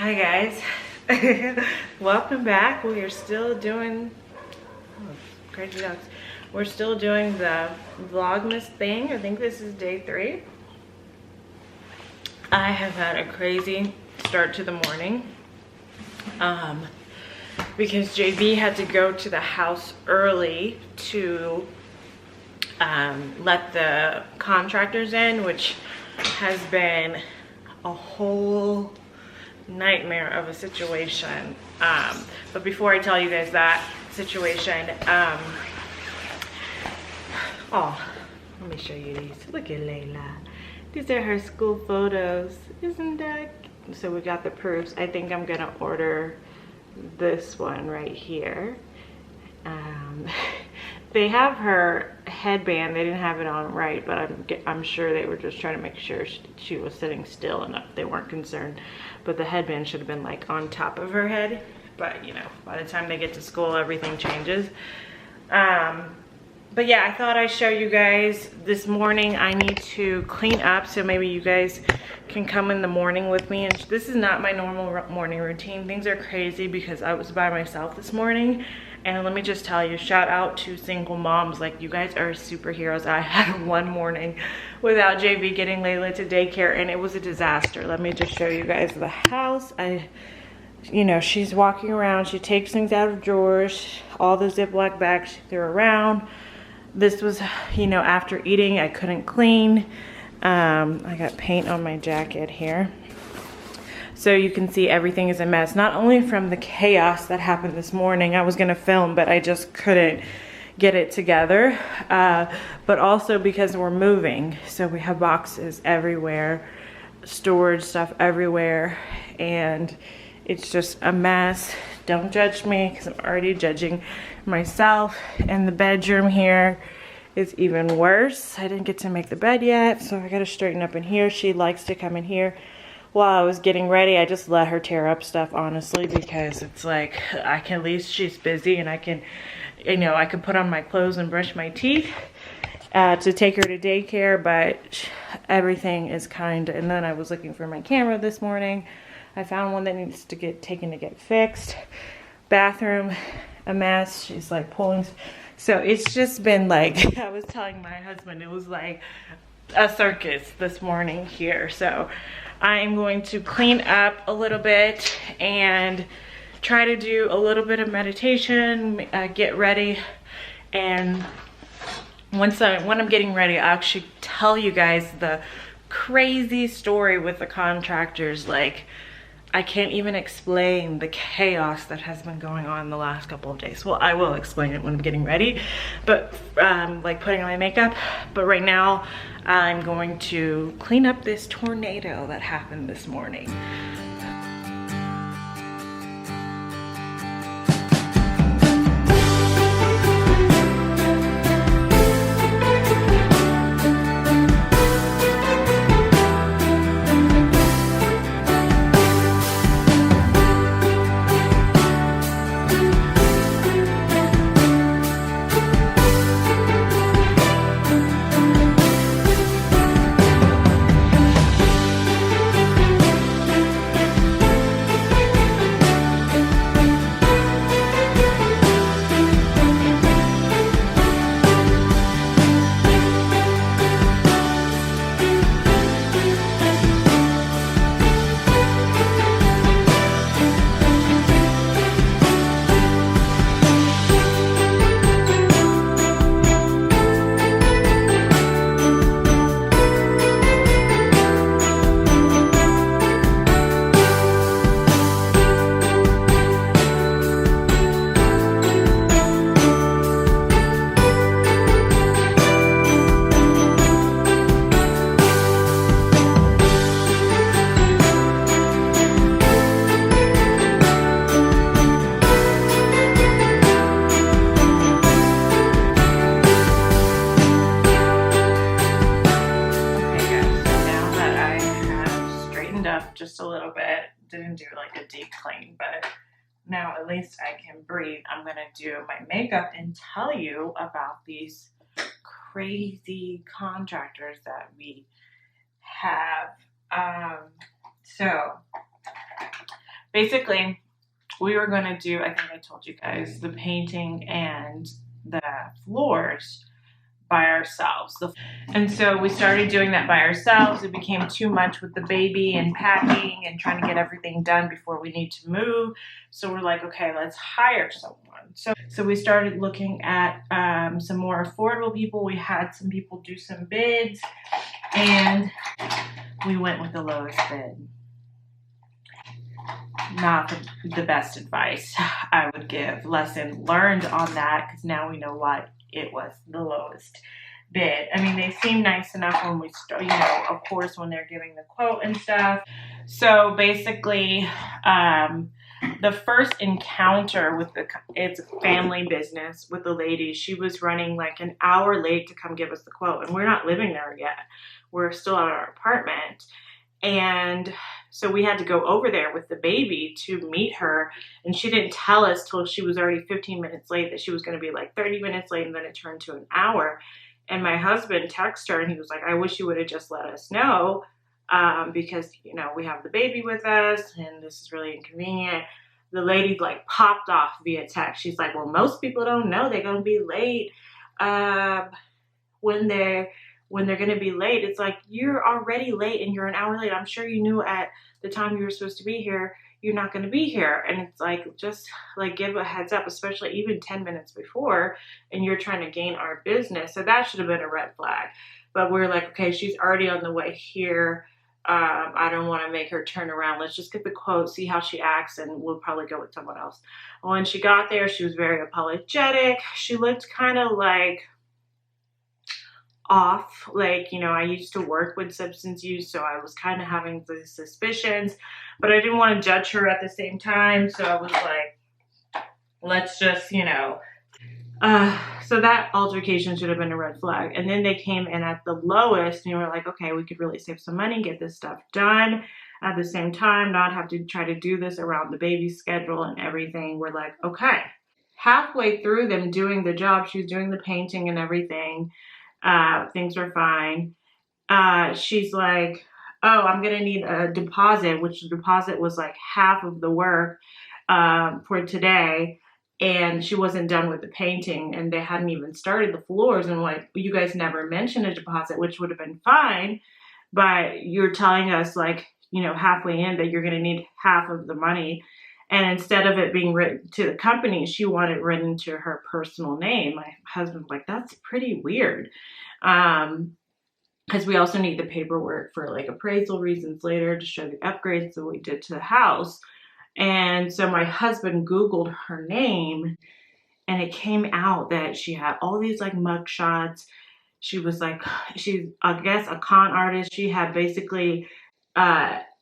Hi guys. Welcome back. We are still doing crazy dogs. We're still doing the Vlogmas thing. I think this is day 3. I have had a crazy start to the morning because JB had to go to the house early to let the contractors in, which has been a whole nightmare of a situation. But before I tell you guys that situation, oh, let me show you these. Look at Layla. These are her school photos. Isn't that? So we got the proofs. I think I'm gonna order this one right here. They have her headband. They didn't have it on right, but I'm sure they were just trying to make sure she was sitting still enough. They weren't concerned. But the headband should have been like on top of her head. But you know, by the time they get to school, everything changes. But yeah, I thought I'd show you guys this morning. I need to clean up, so maybe you guys can come in the morning with me. And this is not my normal morning routine. Things are crazy because I was by myself this morning. And let me just tell you, shout out to single moms. Like, you guys are superheroes. I had one morning without JV getting Layla to daycare, and it was a disaster. Let me just show you guys the house. You know, she's walking around. She takes things out of drawers. All the Ziploc bags she threw around. This was, you know, after eating, I couldn't clean. I got paint on my jacket here. So you can see everything is a mess, not only from the chaos that happened this morning. I was gonna film, but I just couldn't get it together. But also because we're moving. So we have boxes everywhere, storage stuff everywhere, and it's just a mess. Don't judge me, because I'm already judging myself. And the bedroom here is even worse. I didn't get to make the bed yet, so I gotta straighten up in here. She likes to come in here. While I was getting ready, I just let her tear up stuff, honestly, because it's like, at least she's busy, and I can, you know, I can put on my clothes and brush my teeth to take her to daycare, but everything is kind of, and then I was looking for my camera this morning. I found one that needs to get taken to get fixed. Bathroom, a mess. She's like pulling. So it's just been like, I was telling my husband, it was like a circus this morning here. So I am going to clean up a little bit and try to do a little bit of meditation, get ready. And when I'm getting ready, I'll actually tell you guys the crazy story with the contractors. Like, I can't even explain the chaos that has been going on the last couple of days. Well, I will explain it when I'm getting ready, but like putting on my makeup. But right now, I'm going to clean up this tornado that happened this morning. Just a little bit, didn't do like a deep clean, but now at least I can breathe. I'm gonna do my makeup and tell you about these crazy contractors that we have. So basically we were going to do, I think I told you guys, the painting and the floors by ourselves. And so we started doing that by ourselves. It became too much with the baby and packing and trying to get everything done before we need to move. So we're like, okay, let's hire someone. So we started looking at some more affordable people. We had some people do some bids, and we went with the lowest bid. Not the best advice I would give. Lesson learned on that, because now we know why it was the lowest bid. I mean, they seem nice enough when we start, you know, of course, when they're giving the quote and stuff. So basically, the first encounter with it's a family business with the lady, she was running like an hour late to come give us the quote, and we're not living there yet. We're still at our apartment. And so we had to go over there with the baby to meet her, and she didn't tell us till she was already 15 minutes late that she was going to be like 30 minutes late, and then it turned to an hour. And my husband texted her, and he was like, I wish you would have just let us know, because, you know, we have the baby with us and this is really inconvenient. The lady like popped off via text. She's like, well, most people don't know they're going to be late when they're going to be late. It's like, you're already late and you're an hour late. I'm sure you knew at the time you were supposed to be here, you're not going to be here. And it's like, just like give a heads up, especially even 10 minutes before, and you're trying to gain our business. So that should have been a red flag. But we're like, okay, she's already on the way here. I don't want to make her turn around. Let's just get the quote, see how she acts, and we'll probably go with someone else. When she got there, she was very apologetic. She looked kind of like off, like, you know, I used to work with substance use, so I was kind of having the suspicions, but I didn't want to judge her at the same time. So I was like, let's just, you know, so that altercation should have been a red flag. And then they came in at the lowest, and we were like, okay, we could really save some money, get this stuff done at the same time, not have to try to do this around the baby's schedule and everything. We're like, okay. Halfway through them doing the job, she was doing the painting and everything. Things were fine. She's like, oh, I'm going to need a deposit, which the deposit was like half of the work, for today. And she wasn't done with the painting, and they hadn't even started the floors. And like, you guys never mentioned a deposit, which would have been fine. But you're telling us, like, you know, halfway in that you're going to need half of the money. And instead of it being written to the company, she wanted it written to her personal name. My husband's like, that's pretty weird. Because we also need the paperwork for like appraisal reasons later to show the upgrades that we did to the house. And so my husband Googled her name, and it came out that she had all these like mug shots. She was like, she's, I guess, a con artist. She had basically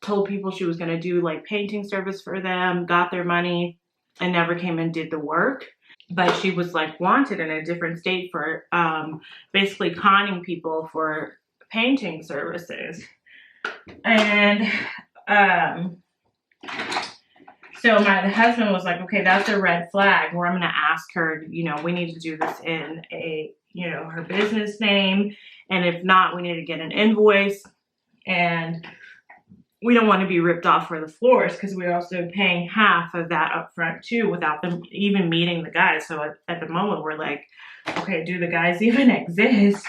told people she was going to do like painting service for them, got their money, and never came and did the work. But she was like wanted in a different state for basically conning people for painting services. And so my husband was like, okay, that's a red flag, where I'm going to ask her, you know, we need to do this in a, you know, her business name. And if not, we need to get an invoice. And we don't want to be ripped off for the floors, because we're also paying half of that up front too, without them even meeting the guys. So at the moment, we're like, okay, do the guys even exist?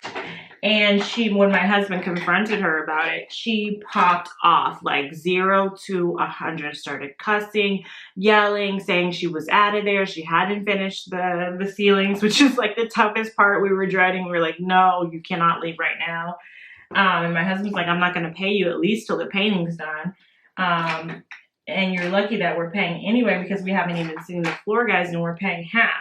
And when my husband confronted her about it, she popped off like 0 to 100, started cussing, yelling, saying she was out of there. She hadn't finished the ceilings, which is like the toughest part we were dreading. We were like, no, you cannot leave right now. And my husband's like, I'm not going to pay you at least till the painting's done. And you're lucky that we're paying anyway, because we haven't even seen the floor guys, and we're paying half.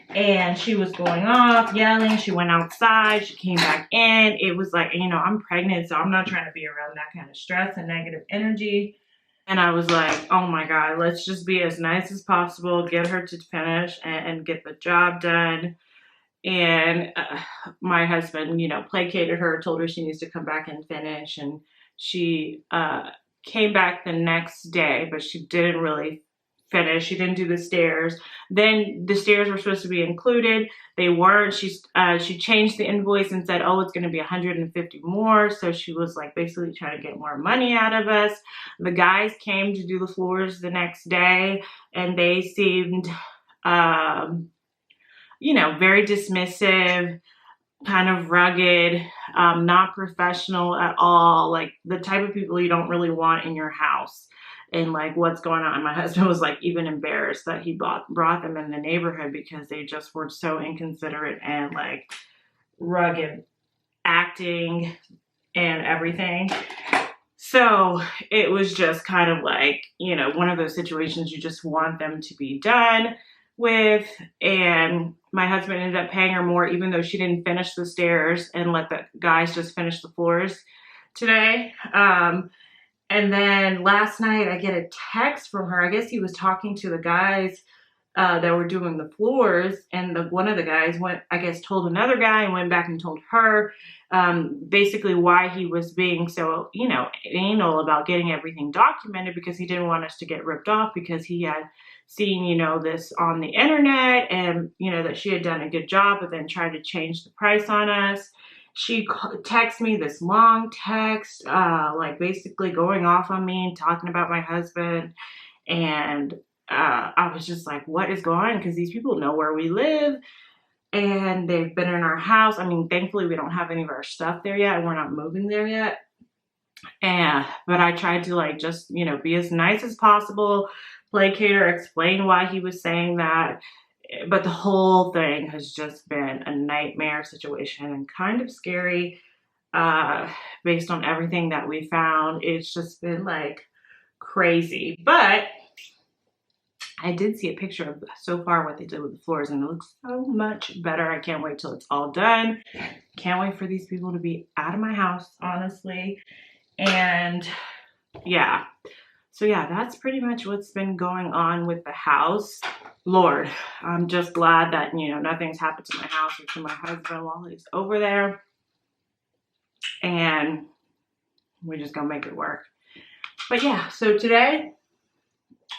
And she was going off, yelling. She went outside. She came back in. It was like, you know, I'm pregnant, so I'm not trying to be around that kind of stress and negative energy. And I was like, oh my God, let's just be as nice as possible, get her to finish and get the job done. And my husband, you know, placated her, told her she needs to come back and finish. And she came back the next day, but she didn't really finish. She didn't do the stairs. Then the stairs were supposed to be included. They weren't. She changed the invoice and said, oh, it's going to be 150 more. So she was like basically trying to get more money out of us. The guys came to do the floors the next day, and they seemed, you know, very dismissive, kind of rugged, not professional at all, like the type of people you don't really want in your house. And like what's going on. My husband was like even embarrassed that he brought them in the neighborhood because they just were so inconsiderate and like rugged acting and everything. So it was just kind of like, you know, one of those situations you just want them to be done with. And my husband ended up paying her more even though she didn't finish the stairs and let the guys just finish the floors today. And then last night I get a text from her. I guess he was talking to the guys that were doing the floors, and one of the guys told another guy and went back and told her basically why he was being so, you know, anal about getting everything documented, because he didn't want us to get ripped off because he had seen, you know, this on the internet and, you know, that she had done a good job, but then tried to change the price on us. She texted me this long text, like basically going off on me and talking about my husband. And I was just like, what is going on? Because these people know where we live and they've been in our house. I mean, thankfully we don't have any of our stuff there yet and we're not moving there yet. But I tried to like just, you know, be as nice as possible, placate her, explain why he was saying that. But the whole thing has just been a nightmare situation and kind of scary based on everything that we found. It's just been like crazy. But I did see a picture of so far what they did with the floors, and it looks so much better. I can't wait till it's all done. Can't wait for these people to be out of my house, honestly. And yeah. So yeah, that's pretty much what's been going on with the house. Lord, I'm just glad that, you know, nothing's happened to my house or to my husband while he's over there. And we're just gonna make it work. But yeah, so today,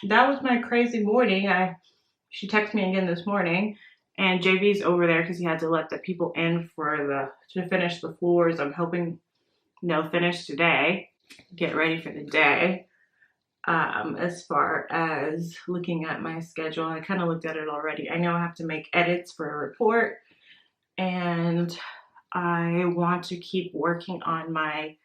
that was my crazy morning. She texted me again this morning, and JV's over there because he had to let the people in to finish the floors. I'm hoping they'll finish today, get ready for the day. As far as looking at my schedule, I kind of looked at it already. I know I have to make edits for a report, and I want to keep working on my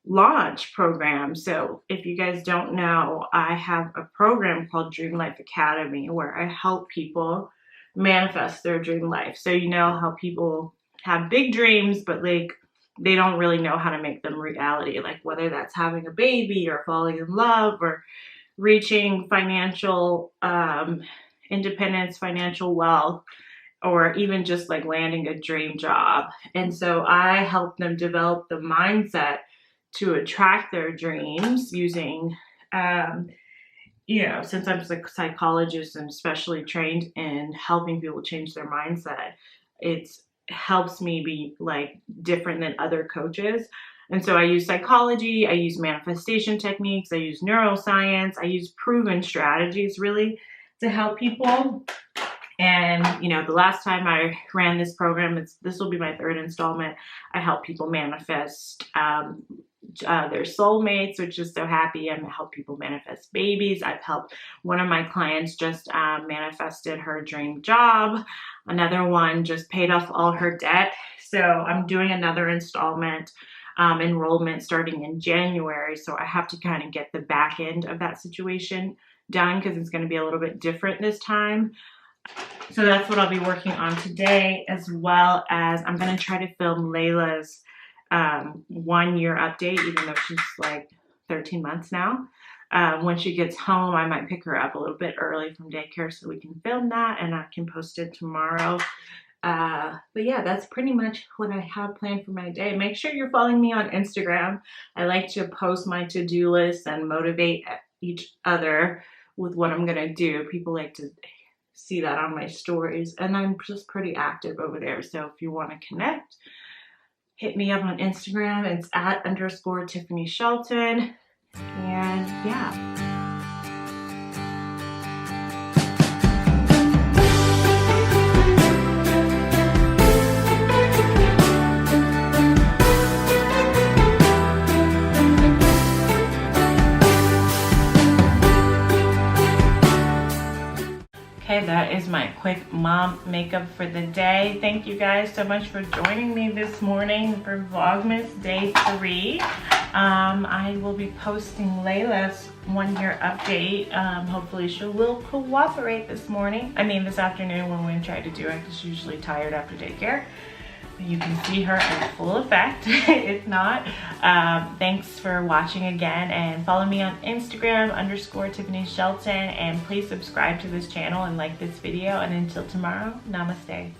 launch program. So if you guys don't know, I have a program called Dream Life Academy where I help people manifest their dream life. So you know how people have big dreams, but like they don't really know how to make them reality, like whether that's having a baby or falling in love or reaching financial independence, financial wealth, or even just like landing a dream job. And so I help them develop the mindset to attract their dreams using, you know, since I'm a psychologist and especially trained in helping people change their mindset, it's helps me be like different than other coaches. And so I use psychology, I use manifestation techniques, I use neuroscience, I use proven strategies really to help people. And you know, the last time I ran this program, this will be my third installment. I help people manifest their soulmates, which is so happy. I help people manifest babies. I've helped one of my clients just manifested her dream job. Another one just paid off all her debt. So I'm doing another installment enrollment starting in January. So I have to kind of get the back end of that situation done because it's going to be a little bit different this time. So that's what I'll be working on today, as well as I'm going to try to film Layla's 1 year update, even though she's like 13 months now. When she gets home, I might pick her up a little bit early from daycare so we can film that and I can post it tomorrow. But yeah, that's pretty much what I have planned for my day. Make sure you're following me on Instagram. I like to post my to-do list and motivate each other with what I'm going to do. People like to see that on my stories, and I'm just pretty active over there. So if you want to connect, hit me up on Instagram. It's @_Tiffany Shelton. And yeah. Okay, that is my quick mom makeup for the day. Thank you guys so much for joining me this morning for Vlogmas Day 3. I will be posting Layla's 1-year update. Hopefully she will cooperate this afternoon when we try to do it, because she's usually tired after daycare. You can see her in full effect. If not, thanks for watching again, and follow me on Instagram _Tiffany Shelton, and please subscribe to this channel and like this video. And until tomorrow, namaste.